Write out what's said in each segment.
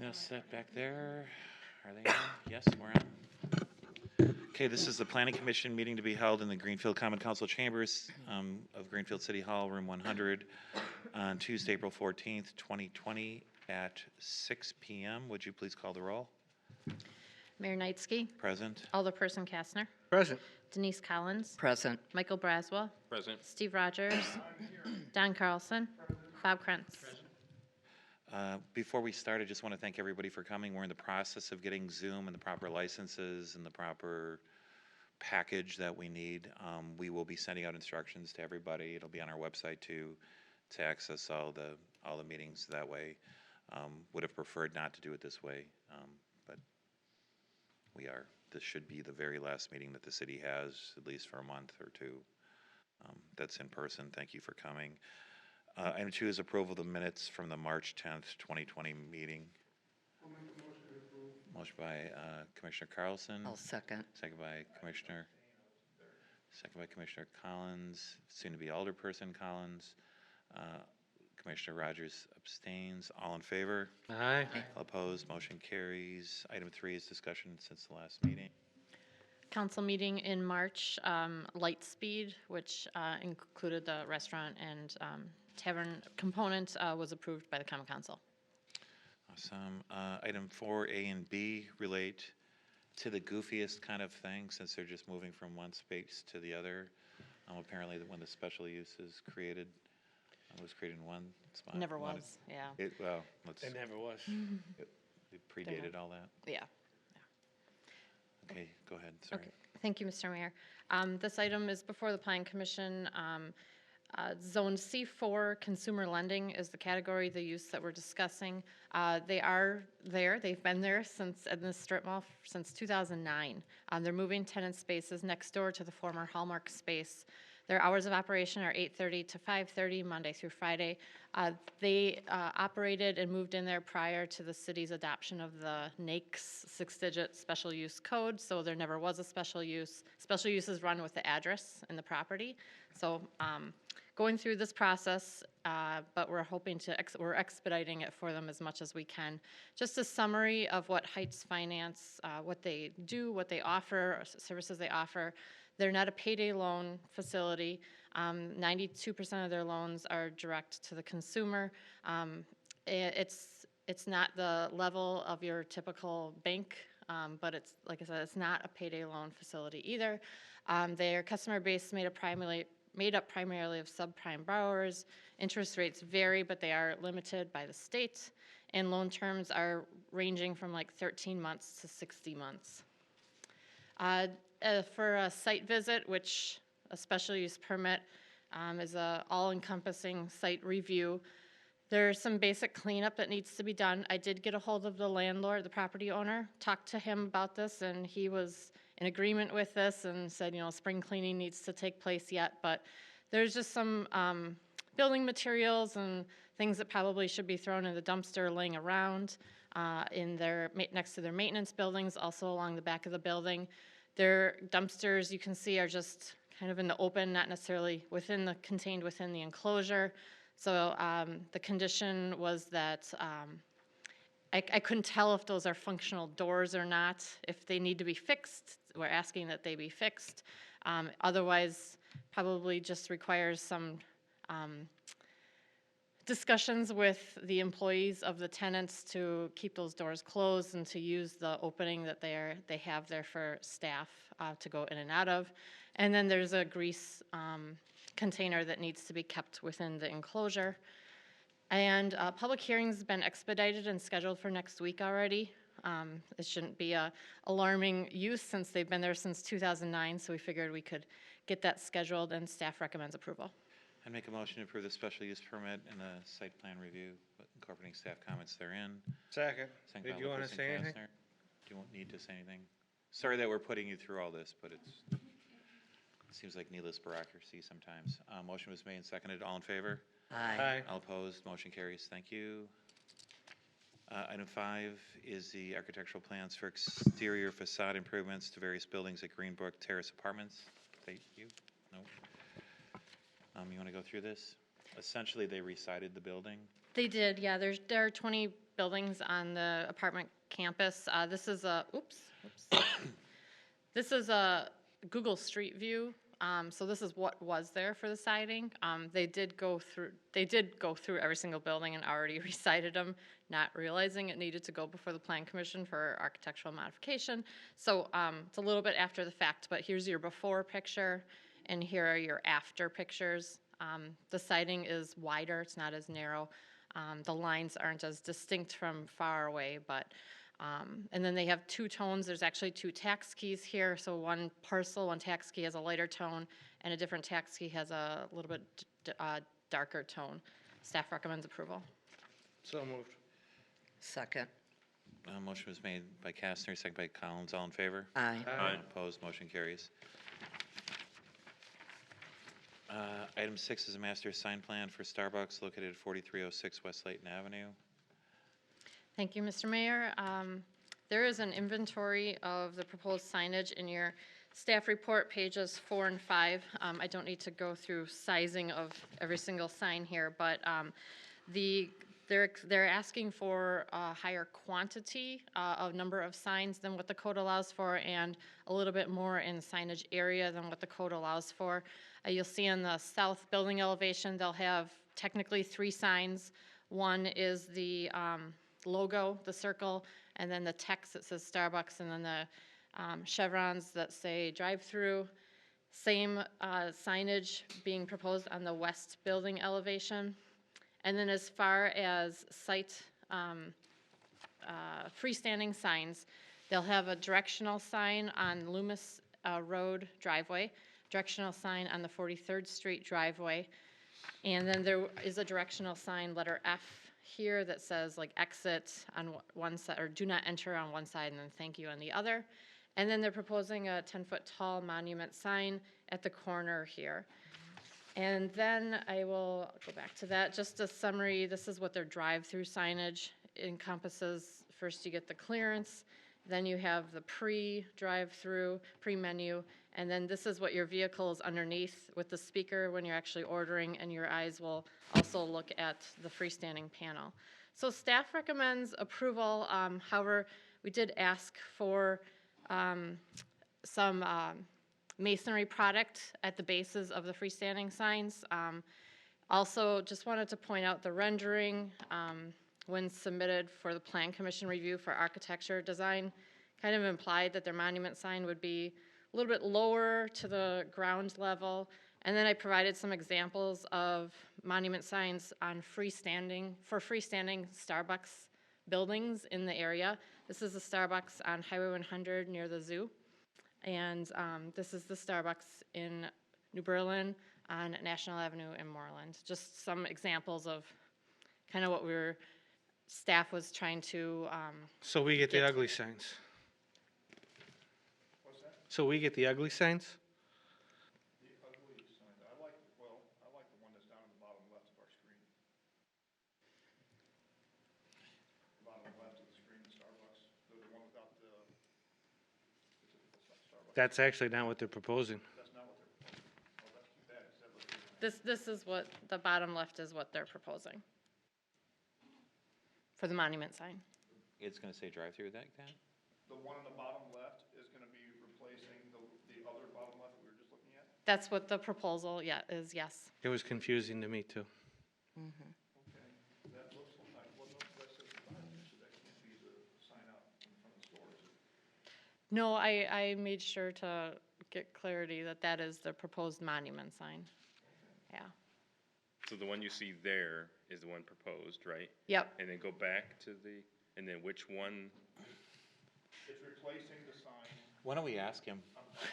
They'll sit back there. Are they on? Yes, we're on. Okay, this is the Planning Commission meeting to be held in the Greenfield Common Council Chambers of Greenfield City Hall, Room 100, on Tuesday, April 14th, 2020 at 6 p.m. Would you please call the roll? Mayor Knightsky. Present. Alderperson Kastner. Present. Denise Collins. Present. Michael Braswell. Present. Steve Rogers. Don Carlson. Bob Krentz. Before we start, I just want to thank everybody for coming. We're in the process of getting Zoom and the proper licenses and the proper package that we need. We will be sending out instructions to everybody. It'll be on our website too, to access all the meetings that way. Would have preferred not to do it this way, but we are. This should be the very last meeting that the city has, at least for a month or two. That's in person. Thank you for coming. Item 2 is approval of the minutes from the March 10th, 2020 meeting. I'll make a motion to approve. Motion by Commissioner Carlson. I'll second. Second by Commissioner Collins, soon to be Alderperson Collins. Commissioner Rogers abstains. All in favor? Aye. All opposed? Motion carries. Item 3 is discussion since the last meeting. Council meeting in March, Lightspeed, which included the restaurant and tavern component, was approved by the Common Council. Awesome. Item 4A and B relate to the goofiest kind of thing, since they're just moving from one space to the other. Apparently, when the special use is created, it was created in one spot. Never was, yeah. It never was. it predated all that. Yeah. Okay, go ahead. Sorry. Okay. Thank you, Mr. Mayor. This item is before the Planning Commission. Zone C4 consumer lending is the category, the use that we're discussing. They are there. They've been there since in the strip mall since 2009. They're moving tenant spaces next door to the former Hallmark space. Their hours of operation are 8:30 to 5:30, Monday through Friday. They operated and moved in there prior to the city's adoption of the NAICS 6-digit special use code, so there never was a special use. Special use is run with the address and the property. So going through this process, but we're hoping to, we're expediting it for them as much as we can. Just a summary of what Heights Finance, what they do, what they offer, services they offer. They're not a payday loan facility. 92% of their loans are direct to the consumer. It's not the level of your typical bank, but it's, like I said, it's not a payday loan facility either. Their customer base is made up primarily of subprime borrowers. Interest rates vary, but they are limited by the state. And loan terms are ranging from like 13 months to 60 months. For a site visit, which a special use permit is a all-encompassing site review, there's some basic cleanup that needs to be done. I did get a hold of the landlord, the property owner, talked to him about this, and he was in agreement with this and said, spring cleaning needs to take place yet, but there's just some building materials and things that probably should be thrown in the dumpster laying around next to their maintenance buildings, also along the back of the building. Their dumpsters, you can see, are just kind of in the open, not necessarily contained within the enclosure. So the condition was that I couldn't tell if those are functional doors or not. If they need to be fixed, we're asking that they be fixed. Otherwise, probably just requires some discussions with the employees of the tenants to keep those doors closed and to use the opening that they have there for staff to go in and out of. And then there's a grease container that needs to be kept within the enclosure. And public hearings have been expedited and scheduled for next week already. It shouldn't be a alarming use since they've been there since 2009, so we figured we could get that scheduled, and staff recommends approval. I'd make a motion to approve the special use permit and the site plan review, incorporating staff comments therein. Second. Second Did by you want to Alderperson say anything? Kastner. Do you need to say anything? Sorry that we're putting you through all this, but it seems like needless bureaucracy sometimes. Motion was made and seconded. All in favor? Aye. All opposed? Motion carries. Thank you. Item 5 is the architectural plans for exterior facade improvements to various buildings at Greenbrook Terrace Apartments. Thank you. No. You want to go through this? Essentially, they recited the building. They did, yeah. There are 20 buildings on the apartment campus. This is a, oops. This is a Google Street View. So this is what was there for the siding. They did go through every single building and already recited them, not realizing it needed to go before the Plan Commission for architectural modification. So it's a little bit after the fact, but here's your before picture, and here are your after pictures. The siding is wider, it's not as narrow. The lines aren't as distinct from far away, but and then they have two tones. There's actually two tax keys here. So one parcel, one tax key has a lighter tone, and a different tax key has a little bit darker tone. Staff recommends approval. So moved. Second. Motion was made by Kastner, second by Collins. All in favor? Aye. Aye. Opposed, motion carries. Item 6 is a master sign plan for Starbucks located at 4306 West Layton Avenue. Thank you, Mr. Mayor. There is an inventory of the proposed signage in your staff report, pages 4 and 5. I don't need to go through sizing of every single sign here, but they're asking for a higher quantity of number of signs than what the code allows for, and a little bit more in signage area than what the code allows for. You'll see in the south building elevation, they'll have technically 3 signs. One is the logo, the circle, and then the text that says Starbucks, and then the chevrons that say drive-through. Same signage being proposed on the west building elevation. And then as far as site freestanding signs, they'll have a directional sign on Loomis Road driveway, directional sign on the 43rd Street driveway, and then there is a directional sign, letter F, here that says like exit on one side, or do not enter on one side, and then thank you on the other. And then they're proposing a 10-foot tall monument sign at the corner here. And then I will go back to that. Just a summary, this is what their drive-through signage encompasses. First you get the clearance, then you have the pre-drive-through, pre-menu, and then this is what your vehicle is underneath with the speaker when you're actually ordering, and your eyes will also look at the freestanding panel. So staff recommends approval. However, we did ask for some masonry product at the bases of the freestanding signs. Also, just wanted to point out the rendering when submitted for the Plan Commission review for architecture design kind of implied that their monument sign would be a little bit lower to the ground level. And then I provided some examples of monument signs on freestanding Starbucks buildings in the area. This is the Starbucks on Highway 100 near the zoo. And this is the Starbucks in New Berlin on National Avenue in Moreland. Just some examples of kind of what staff was trying to, So we get the ugly signs. What's that? So we get the ugly signs? The ugly sign, I like the one that's down in the bottom left of our screen. Bottom left of the screen, Starbucks, the one without the, it's not Starbucks, That's actually not what they're proposing. that's not what they're, oh, that's too bad, 'cause that looks really nice. this is what, the bottom left is what they're proposing for the monument sign. It's going to say drive-through that, Dan? The one on the bottom left is gonna be replacing the other bottom left we were just looking at? That's what the proposal, is, yes. It was confusing to me too. Okay, that looks like, well, no, that says the bottom, so that can't be the sign out in front of the store, is it? No, I made sure to get clarity that that is the proposed monument sign. Yeah. So the one you see there is the one proposed, right? Yep. And then go back to and then which one? It's replacing the sign. Why don't we ask him?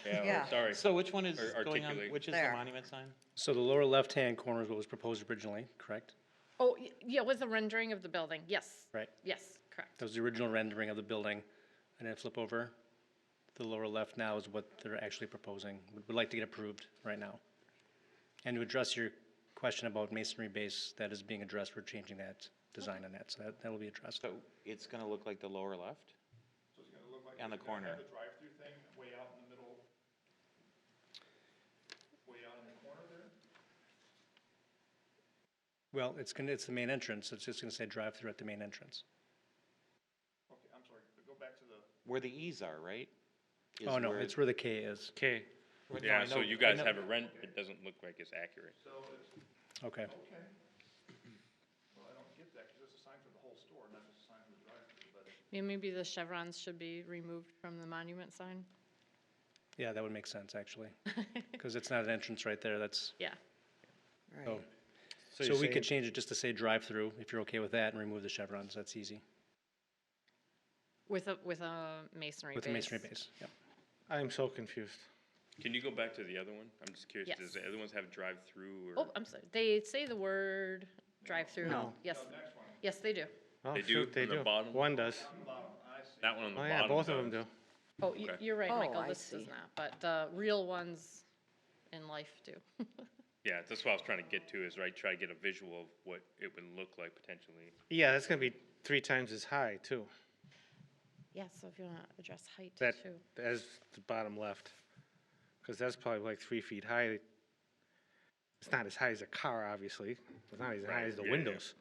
Yeah. Sorry. So which one is Or going on, articulate. which is There. the monument sign? So the lower left-hand corner is what was proposed originally, correct? Oh, yeah, with the rendering of the building, yes. Right. Yes, correct. That was the original rendering of the building, and then flip over. The lower left now is what they're actually proposing, would like to get approved right now. And to address your question about masonry base, that is being addressed, we're changing that design on that, so that will be addressed. So it's going to look like the lower left? So it's gonna look like. On the it's gonna corner. have the drive-through thing way out in the middle. Way out in the corner there? Well, it's the main entrance, it's just gonna say drive-through at the main entrance. sorry, but go back to the, Where the E's are, right? Is Oh, no, where- it's where the K is. Okay, no, Yeah, I so know- you I guys know- have a rent, it doesn't look like it's accurate. so it's, Okay. okay. Well, I don't get that, because it's a sign for the whole store, not just a sign for the drive-through, but Maybe the chevrons should be removed from the monument sign. Yeah, that would make sense, actually. Because it's not an entrance right there, that's, Yeah. Right. oh. so So you're we could saying, change it just to say drive-through, if you're okay with that, and remove the chevrons, that's easy. With a masonry base. With the masonry base, yeah. I'm so confused. Can you go back to the other one? I'm just curious, Yes. does the other ones have drive-through or? Oh, I'm sorry. They say the word drive-through. No. Yes. Yes, they do. Oh, They do shoot, they on the do. bottom? One does. That one on the Oh, bottom yeah, both of them does. do. Oh, Okay. you're right, Oh, Michael. I This does see. not, but the real ones in life do. Yeah, that's what I was trying to get to, is right, try to get a visual of what it would look like potentially. Yeah, that's gonna be 3 times as high, too. Yeah, so if you want to address height That, too. as the bottom left. Because that's probably like 3 feet high. It's not as high as a car, obviously. It's not as high Right, as the yeah, yeah. windows.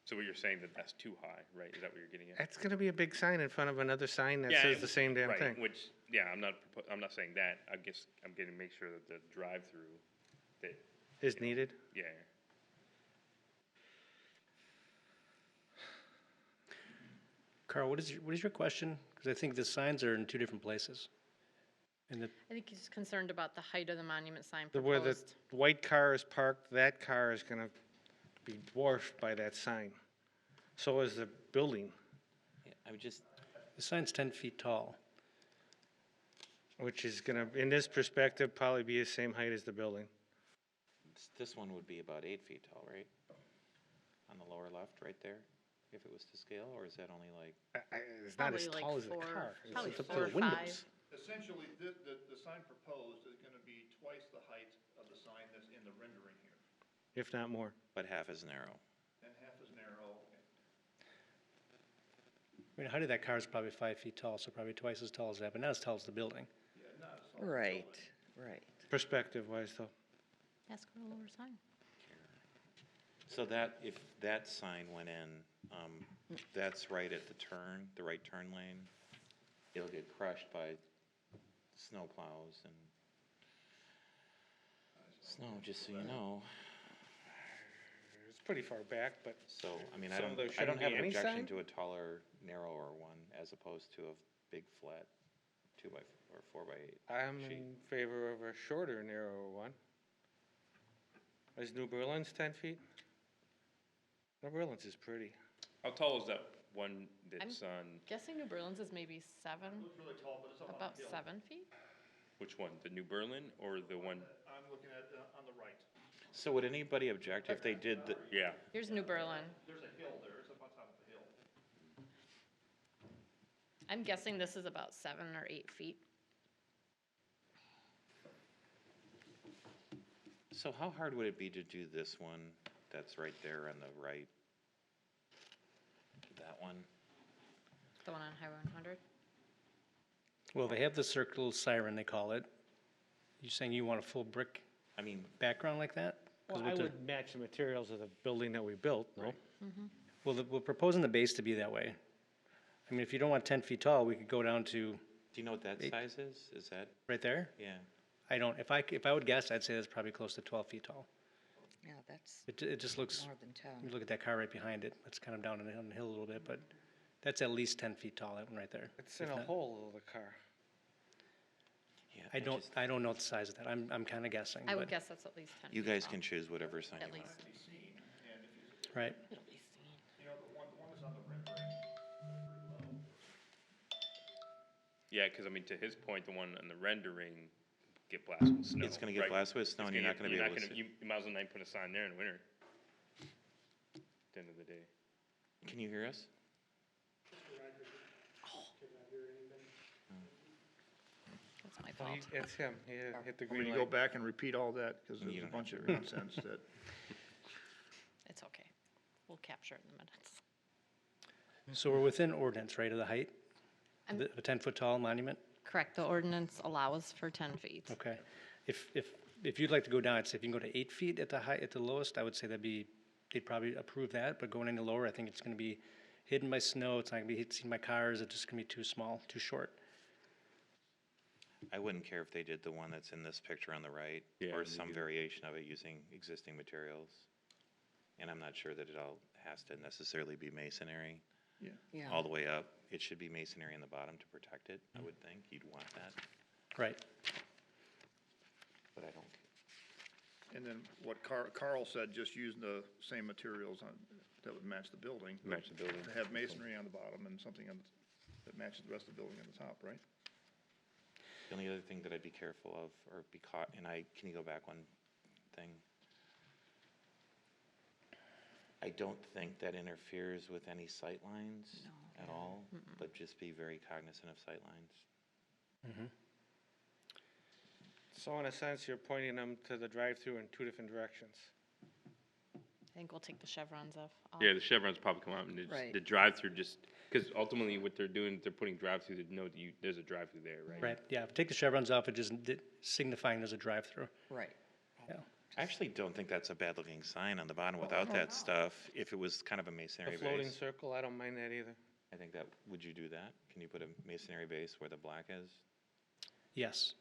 So what you're saying, that that's too high, right? Is that what you're getting at? That's gonna be a big sign in front of another sign that Yeah, says the same damn right, thing. which, yeah, I'm not saying that, I guess I'm getting, make sure that the drive-through, that, Is needed. yeah. Carl, what is your question? Because I think the signs are in two different places. And the, I think he's concerned about the height of the monument sign Where the proposed. white car is parked, that car is gonna be dwarfed by that sign. So is the building, Yeah, I would just, the sign's 10 feet tall. which is gonna, in this perspective, probably be the same height as the building. this one would be about 8 feet tall, right? On the lower left, right there, if it was to scale, or is that only like, It's not as Probably like tall as the 4 car. probably It's up 4 to or the 5. windows. essentially, the sign proposed is gonna be twice the height of the sign that's in the rendering here, If not more. but half as narrow? and half as narrow. I mean, the height of that car is probably 5 feet tall, so probably twice as tall as that, but not as tall as the building. Right, right. Perspective wise though. Ask for a lower sign. So that, if that sign went in, that's right at the turn, the right turn lane, it'll get crushed by snow plows and snow, just so you know. It's pretty far back, but So, I mean, So there I don't shouldn't have be an any objection sign? to a taller, narrower one as opposed to a big flat 2 by, or 4 by 8. I'm sheet. in favor of a shorter, narrower one. Is New Berlin's 10 feet? New Berlin's is pretty. How tall is that one that's on, Guessing New Berlin's is maybe 7, Looks really tall, but it's up on about a hill. 7 feet? which one, the New Berlin or the one, I'm looking at, on the right. So would anybody object if they did the, yeah, Here's New Berlin. There's a hill there, it's up on top of the hill. I'm guessing this is about 7 or 8 feet. so how hard would it be to do this one that's right there on the right? That one? The one on Highway 100. Well, they have the circle siren, they call it. You saying you want a full brick I mean, background like that? 'Cause Well, what I they're- would match the materials of the building that we built, no? Well, we're proposing the base to be that way. I mean, if you don't want 10 feet tall, we could go down to do you know what that size is? Is that, right there. yeah? I don't, if I would guess, I'd say that's probably close to 12 feet tall. Yeah, that's It just looks, more than 10. you look at that car right behind it, it's kind of down on the hill a little bit, but that's at least 10 feet tall, that one right there. It's in if a not- hole of the car. Yeah, I don't, just- I don't know the size of that, I'm kind of guessing, I would but, guess that's at least 10 You feet guys tall. can choose whatever sign At you want. least. right? It'll be seen. You know, the one that's on the rendering, that's pretty low. yeah, cause I mean, to his point, the one on the rendering get blasted with snow. It's gonna get right? blasted with snow It's and you're not gonna be able to see. You might as well not put a sign there in the winter. At the end of the day. Can you hear us? That's my Well, fault. It's him, he hit the Want me green to go light. back and repeat all that, because You there's a don't bunch have of to. nonsense that. It's okay. We'll capture it in the minutes. So we're within ordinance, right, of the height? I'm- A 10-foot tall monument? Correct, the ordinance allows for 10 feet. Okay. If you'd like to go down, I'd say if you can go to 8 feet at the high, at the lowest, I would say they'd probably approve that, but going any lower, I think it's gonna be, hidden by snow, it's not gonna be seen by cars, it's just gonna be too small, too short. I wouldn't care if they did the one that's in this picture on the right, Yeah, or me some either. variation of it using existing materials. And I'm not sure that it all has to necessarily be masonry Yeah. all the way up. It should be masonry in the bottom to protect it, I would think. You'd want that, Right. but I don't. And then what Carl said, just using the same materials on, that would match the building. Match the building. To have masonry on the bottom and something on, that matches the rest of the building on the top, right? The only other thing that I'd be careful of, or be caught, can you go back one thing? I don't think that interferes with any sight lines at all, but just be very cognizant of sight lines. So in a sense, you're pointing them to the drive-through in two different directions. I think we'll take the chevrons off. Yeah, the chevrons probably come out and it's, Right. the drive-through just, because ultimately what they're doing, they're putting drive-through, that know that you, there's a drive-through there, right? Right, yeah, take the chevrons off, it just signifying there's a drive-through. Right. Yeah. I actually don't think that's a bad looking sign on the bottom without that stuff. If it was kind of a masonry The floating base, circle, I don't mind that either. I think that, would you do that? Can you put a masonry base where the black is? Yes.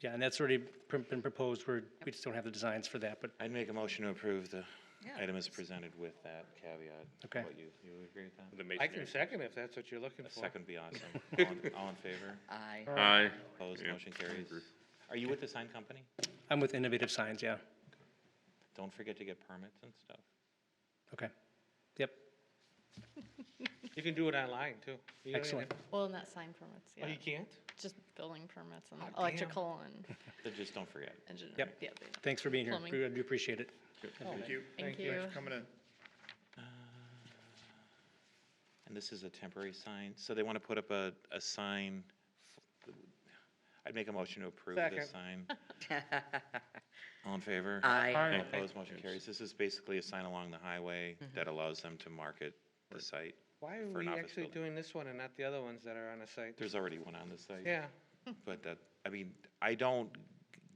Yeah, and that's already been proposed, we just don't have the designs for that, but, I'd make a motion to approve the Yeah. item as presented with that caveat. Okay. What, you agree with that? The I masonry. can second if that's what you're looking A for. second would be awesome. All in favor? Aye. Aye. Opposed, Yeah, motion I carries. agree. Are you with the sign company? I'm with Innovative Signs, yeah. Don't forget to get permits and stuff. Okay. Yep, You can do it online, too. You don't excellent. even- Well, not sign permits, Oh, yeah. you can't? Just building permits and Oh, damn. electrical and So just don't forget. engineering. Yep. Yeah, Thanks for being here, Plumbing. we do appreciate it. Thank you. Thank Thanks you. for coming in. And this is a temporary sign, so they want to put up a sign. I'd make a motion to approve this sign. All in favor? Aye. All opposed, motion carries. This is basically a sign along the highway that allows them to market the site. Why are For an we office actually building. doing this one and not the other ones that are on the site? There's already one on the site. Yeah, But that, I mean, I don't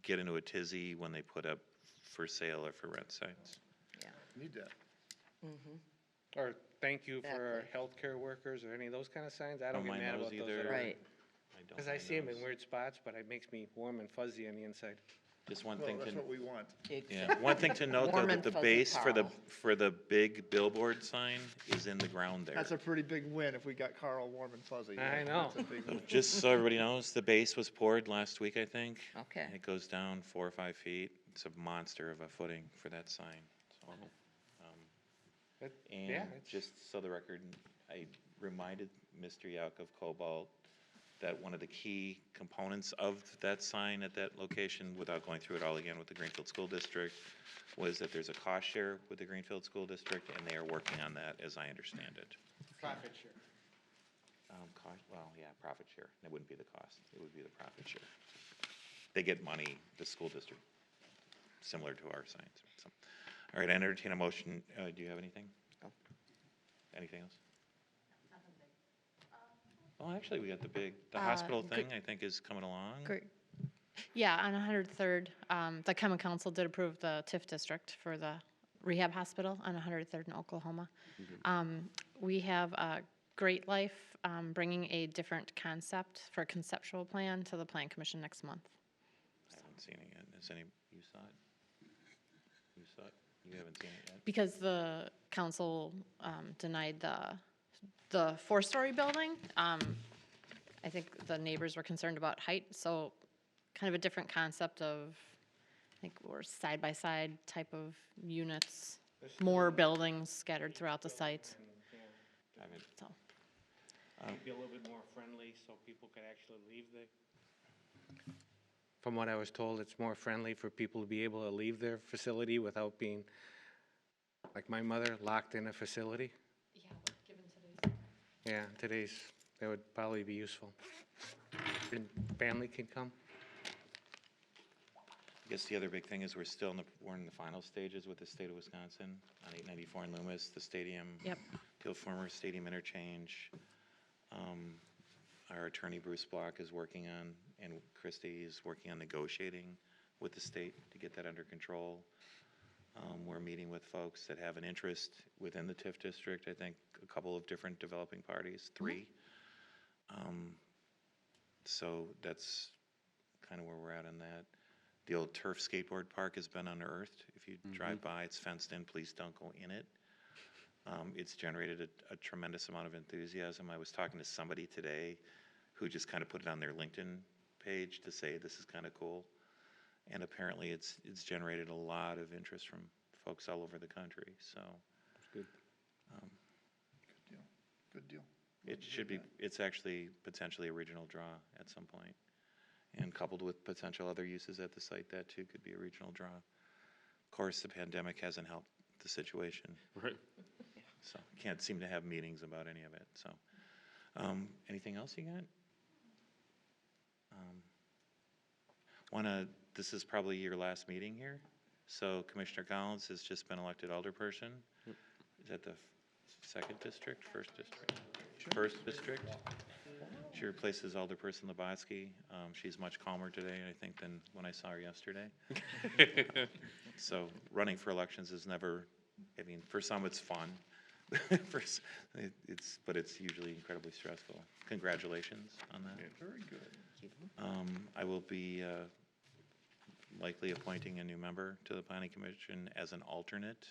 get into a tizzy when they put up for sale or for rent signs. Need that. or thank you for our Exactly. healthcare workers or any of those kind of signs. I don't Don't get mind mad those about those either. at all. Right. Because I see them in weird spots, but it makes me warm and fuzzy on the inside. Just one Well, thing that's to, what we want. yeah, one thing to note though, Warm that and the fuzzy base Carl. for the big billboard sign is in the ground there. That's a pretty big win if we got Carl warm and fuzzy. I know. That's a big win. Just so everybody knows, the base was poured last week, I think. Okay. It goes down 4 or 5 feet. It's a monster of a footing for that sign. So, But, and yeah, it's- just so the record, I reminded Mr. Yauk of Cobalt that one of the key components of that sign at that location, without going through it all again with the Greenfield School District, was that there's a cost share with the Greenfield School District, and they are working on that, as I understand it. Profit share. Well, yeah, profit share. It wouldn't be the cost. It would be the profit share. They get money, the school district, similar to our signs. So, all right, I entertain a motion. Do you have anything? No. Anything else? Oh, actually, we got the Uh, hospital gr- thing, I think, is coming along. Great. Yeah, on 103rd, the common council did approve the TIF district for the rehab hospital on 103rd in Oklahoma. We have Great Life bringing a different concept for a conceptual plan to the plan commission next month. I haven't seen it yet. You saw it? You saw it? You haven't seen it yet? Because the council denied the four-story building, I think the neighbors were concerned about height, so kind of a different concept of, I think we're side-by-side type of units, more buildings scattered throughout the site, I haven't. so. Be a little bit more friendly so people could actually leave the. From what I was told, it's more friendly for people to be able to leave their facility without being, like my mother, locked in a facility. Yeah, given today's. Yeah, that would probably be useful. And family can come. I guess the other big thing is we're in the final stages with the state of Wisconsin on 894 in Loomis, the stadium. Yep. The former stadium interchange. Our attorney Bruce Block is working on, and Christie is working on negotiating with the state to get that under control. We're meeting with folks that have an interest within the TIF district. I think a couple of different developing parties, 3. So that's kind of where we're at on that. The old turf skateboard park has been unearthed. If you drive by, it's fenced in. Please don't go in it. It's generated a tremendous amount of enthusiasm. I was talking to somebody today who just kind of put it on their LinkedIn page to say this is kind of cool. And apparently it's generated a lot of interest from folks all over the country. So Good. Good deal. it should be, it's actually potentially a regional draw at some point. And coupled with potential other uses at the site, that too could be a regional draw. Of course, the pandemic hasn't helped the situation. Right. So can't seem to have meetings about any of it. So anything else you got? This is probably your last meeting here. So Commissioner Collins has just been elected alderperson. Is that the second district, first district? First district. She replaces Alderperson Lebatsky. She's much calmer today, I think, than when I saw her yesterday. So running for elections is never, I mean, for some it's fun. But it's usually incredibly stressful. Congratulations on that. Very good. I will be likely appointing a new member to the Planning Commission as an alternate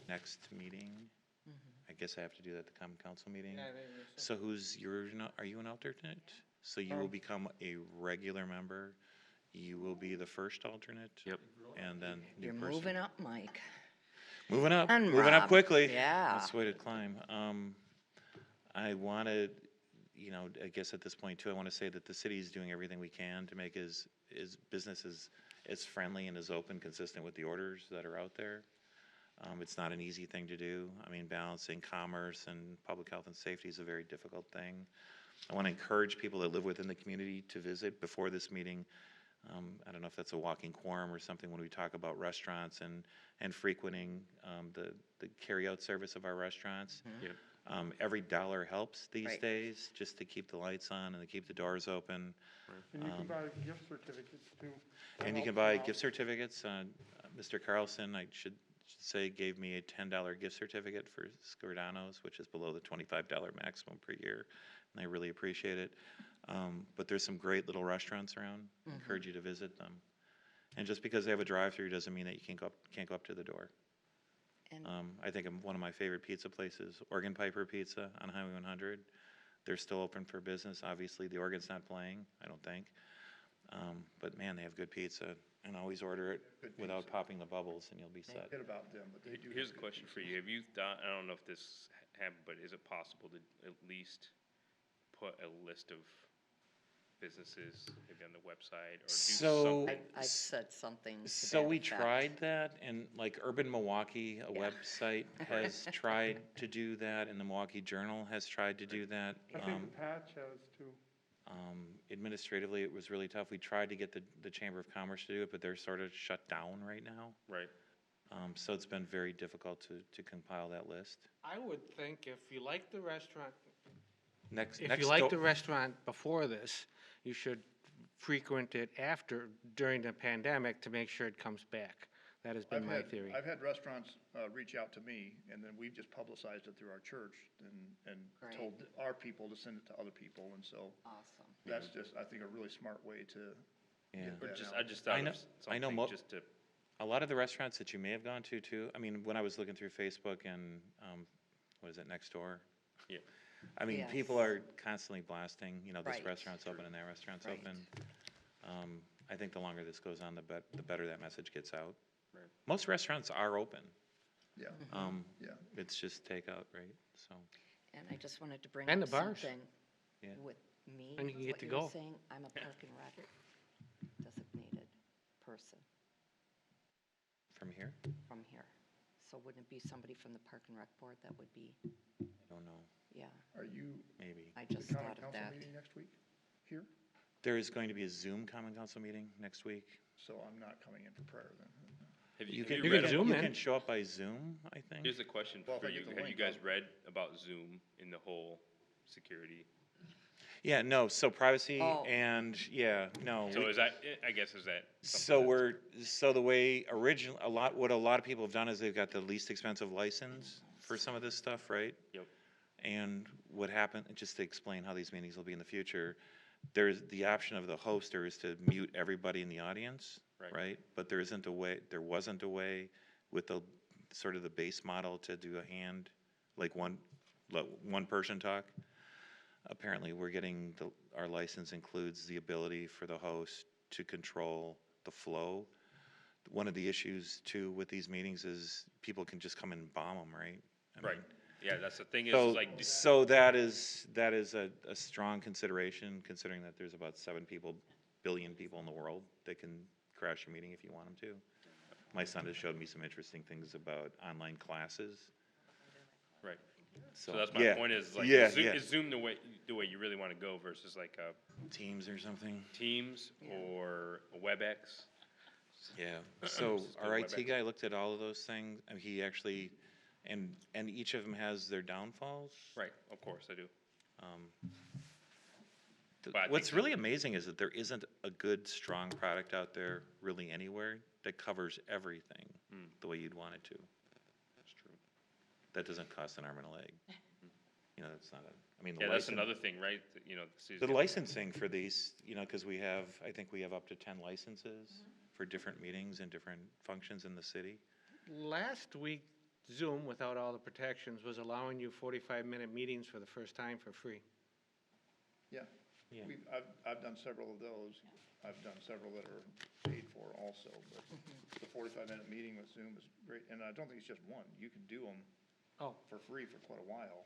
next meeting. I guess I have to do that at the common council meeting. So are you an alternate? So you will become a regular member. You will be the first alternate. Yep. And then new You're person. moving up, Mike. Moving up, And moving up Rob. quickly. Yeah. That's the way to climb. I wanted, I guess at this point too, I want to say that the city is doing everything we can to make his business as friendly and as open, consistent with the orders that are out there. It's not an easy thing to do. I mean, balancing commerce and public health and safety is a very difficult thing. I want to encourage people that live within the community to visit before this meeting. I don't know if that's a walking quorum or something when we talk about restaurants and frequenting the carry-out service of our restaurants. Yep. Every dollar helps these Right. days, just to keep the lights on and to keep the doors open. And you can buy gift certificates too. And you can buy gift certificates. Mr. Carlson, I should say, gave me a $10 gift certificate for Scordanos, which is below the $25 maximum per year, and I really appreciate it. But there's some great little restaurants around. I encourage you to visit them. And just because they have a drive-through doesn't mean that you can't go up to the door. And I think one of my favorite pizza places, Organ Piper Pizza on Highway 100. They're still open for business. Obviously, the organ's not playing, I don't think. But man, they have good pizza, and always order it Good without pizza. popping the bubbles, and you'll be set. Forget about them, but they do. Here's a have good question for pizza. you. Have you thought, I don't know if this happened, but is it possible to at least put a list of businesses maybe on the website or do So- something? I've said something to So that we effect. tried that, and like Urban Milwaukee, a Yeah. website, has tried to do that, and the Milwaukee Journal has tried to do that. I think the Patch has too. Administratively, it was really tough. We tried to get the Chamber of Commerce to do it, but they're sort of shut down right now. Right. So it's been very difficult to compile that list. I would think if you like the restaurant, Next if you like the restaurant before this, you should frequent it during the pandemic to make sure it comes back. That has been my theory. I've had restaurants reach out to me, and then we've just publicized it through our church and Great. told our people to send it to other people, and so Awesome. that's just, I think, a really smart way to Yeah. get Or that just, out. I just I thought know- of I know something just to, A lot of the restaurants that you may have gone to too, I mean, when I was looking through Facebook and, what is it, Nextdoor? yeah. I mean, Yes. people are constantly blasting, this Right. restaurant's open and that restaurant's Right. open. I think the longer this goes on, the better that message gets out. Right. Most restaurants are open. Yeah, yeah. It's just takeout, right? So, And I just wanted to bring And up the bars. something Yeah. with me. And you can get what to were go. saying, I'm a park and rec designated person from here, from here. So wouldn't it be somebody from the Park and Rec Board that would be, I don't know, yeah, Are you maybe. I the just common thought of council that. meeting next week here? There is going to be a Zoom common council meeting next week. So I'm not coming in for prayer then. Have You you, can, have you you can read, Zoom you in. can show up by Zoom, I think. here's a question Well, if for I you. get the Have you link, guys I'll- read about Zoom in the whole security Yeah, no, so privacy Oh. and, yeah, no. So we- is that, I guess, is that? something So that's- so the way what a lot of people have done is they've got the least expensive license for some of this stuff, right? Yep. And what happened, just to explain how these meetings will be in the future, there's the option of the hoster is to mute everybody in the audience, Right. right? But there wasn't a way with the, sort of the base model to do a hand, like let one person talk. Apparently, we're getting, our license includes the ability for the host to control the flow. One of the issues too with these meetings is people can just come and bomb them, right? I Right, mean, yeah, that's the thing is, So, like, so that is a strong consideration, considering that there's about 7 billion people in the world that can crash a meeting if you want them to. My son has showed me some interesting things about online classes. right. So, So that's my yeah, point is like, yeah, is Zoom, yeah. is Zoom the way you really wanna go versus like Teams or something. Teams or a WebEx? Yeah, so Just our go IT WebEx. guy looked at all of those things, and he actually, and each of them has their downfalls. Right, of course, I do. But I think What's that- really amazing is that there isn't a good, strong product out there really anywhere that covers everything the way you'd want it to. That's true. That doesn't cost an arm and a leg. You know, that's not I mean, Yeah, that's another thing, right? That, you know, the licensing for these, you know, because I think we have up to 10 licenses for different meetings and different functions in the city. Last week, Zoom, without all the protections, was allowing you 45-minute meetings for the first time for free. Yeah. Yeah. I've done several of those. I've done several that are paid for also, but the 45-minute meeting with Zoom is great, and I don't think it's just one. You can do them Oh, for free for quite a while,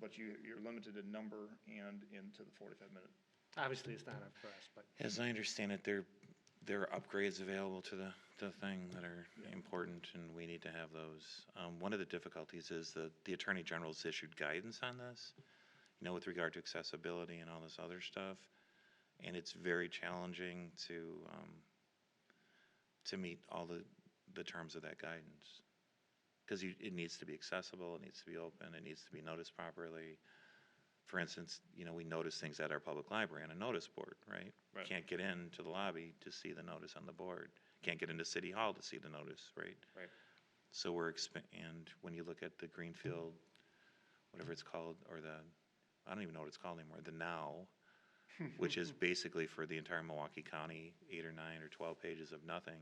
but you're limited in number and into the 45-minute. obviously, it's not up for us, but As I understand it, there are upgrades available to the thing that are important, and we need to have those. One of the difficulties is that the Attorney General's issued guidance on this, you know, with regard to accessibility and all this other stuff, and it's very challenging to meet all the terms of that guidance. Because it needs to be accessible, it needs to be open, it needs to be noticed properly. For instance, you know, we notice things at our public library on a notice board, right? Right. Can't get into the lobby to see the notice on the board. Can't get into City Hall to see the notice, right? Right. So and when you look at the Greenfield, whatever it's called, or I don't even know what it's called anymore, the Now, which is basically for the entire Milwaukee County, 8 or 9 or 12 pages of nothing.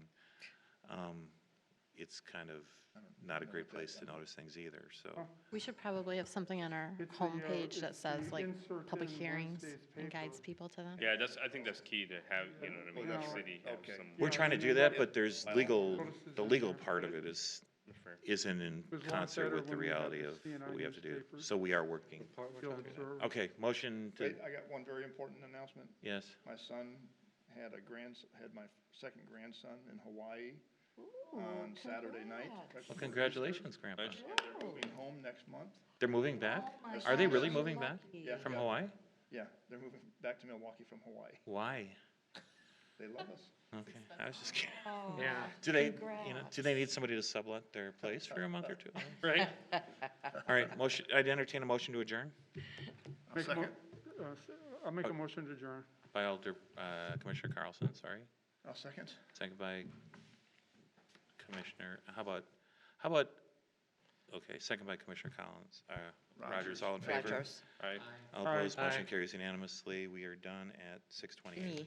It's kind of not a great place to notice things either, so. We should probably have something on our It's the, homepage that it's the says like insert public in hearings Wednesday's and guides paper. people to them. Yeah, I think that's key to have, you know what I mean, that's the right. city have Okay. some. We're trying to do that, but there's the legal Notices part of it Fair. isn't in It was a lot concert better with the when we had reality the of CNI what we have to do. newspapers. So we are working. Field observer. Okay, motion to, Wait, I got one very important announcement. yes, My son had my second grandson in Hawaii on Saturday night. right well, before congratulations, Grandpa. Easter, and they're moving home next month. They're moving back? my Are they gosh, really so moving back Yeah. from Yeah. Hawaii? Yeah, they're moving back to Milwaukee from Hawaii. Why? They love us. Okay, I was just kidding. yeah. Do they, you know, do they need somebody to sublet their place for a month or two? Right? All right, motion, I'd entertain a motion to adjourn Make a mo- I'll make a motion to adjourn. by Commissioner Carlson, sorry. I'll second. Second by Commissioner, how about, okay, second by Commissioner Collins, Rogers, all in favor? Rogers. Right. All opposed, Aye. motion carries unanimously. We are done at 6:28. Me.